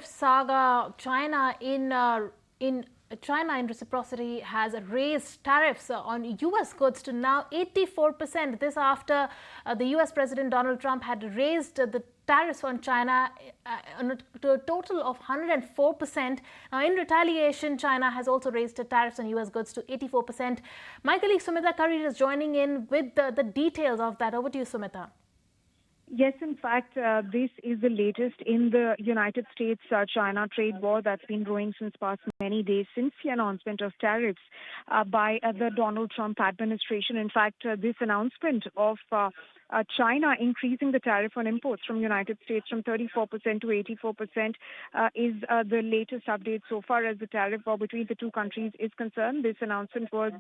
saga, China in reciprocity has raised tariffs on U.S. goods to now 84%. This after the U.S. President Donald Trump had raised the tariffs on China to a total of 104%. Now, in retaliation, China has also raised the tariffs on U.S. goods to 84%. My colleague Sumita Curry is joining in with the details of that. Over to you, Sumita. Yes, in fact, this is the latest in the United States-China trade war that's been growing since past many days since the announcement of tariffs by the Donald Trump administration. In fact, this announcement of China increasing the tariff on imports from United States from 34% to 84% is the latest update so far as the tariff war between the two countries is concerned. This announcement was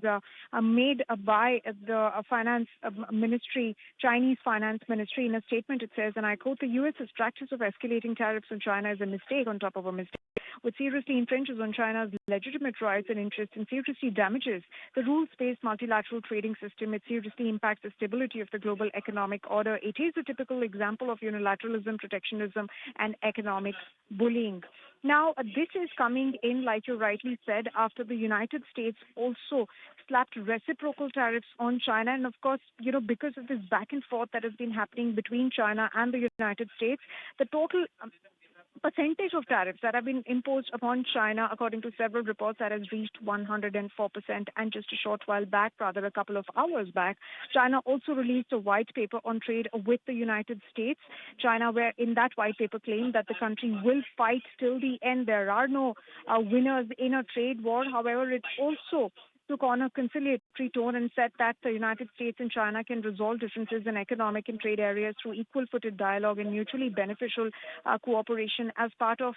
made by the finance ministry, Chinese finance ministry. In a statement, it says, and I quote, "The U.S.'s practice of escalating tariffs on China is a mistake on top of a mistake, which seriously infringes on China's legitimate rights and interests and seriously damages the rules-based multilateral trading system. It seriously impacts the stability of the global economic order. It is a typical example of unilateralism, protectionism, and economic bullying." Now, this is coming in, like you rightly said, after the United States also slapped reciprocal tariffs on China. And of course, because of this back and forth that has been happening between China and the United States, the total percentage of tariffs that have been imposed upon China, according to several reports, that has reached 104%. And just a short while back, rather a couple of hours back, China also released a white paper on trade with the United States. China, where in that white paper claimed that the country will fight till the end. There are no winners in a trade war. However, it also took on a conciliatory tone and said that the United States and China can resolve differences in economic and trade areas through equal-footed dialogue and mutually beneficial cooperation. As part of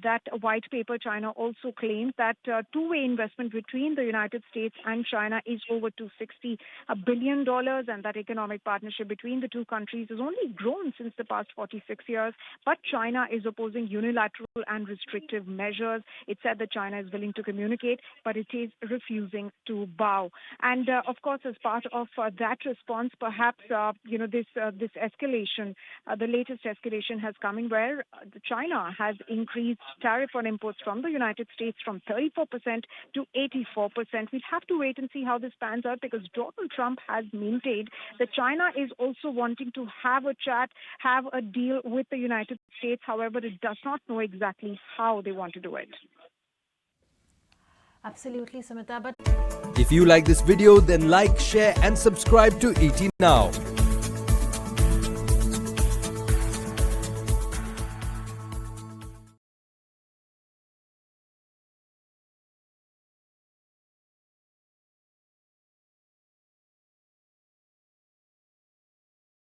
that white paper, China also claimed that two-way investment between the United States and China is over $260 billion, and that economic partnership between the two countries has only grown since the past 46 years. But China is opposing unilateral and restrictive measures. It said that China is willing to communicate, but it is refusing to bow. And of course, as part of that response, perhaps this escalation, the latest escalation has come in where China has increased tariff on imports from the United States from 34% to 84%. We'll have to wait and see how this pans out, because Donald Trump has maintained that China is also wanting to have a chat, have a deal with the United States. However, it does not know exactly how they want to do it. Absolutely, Sumita. But if you like this video, then like, share and subscribe to ET Now.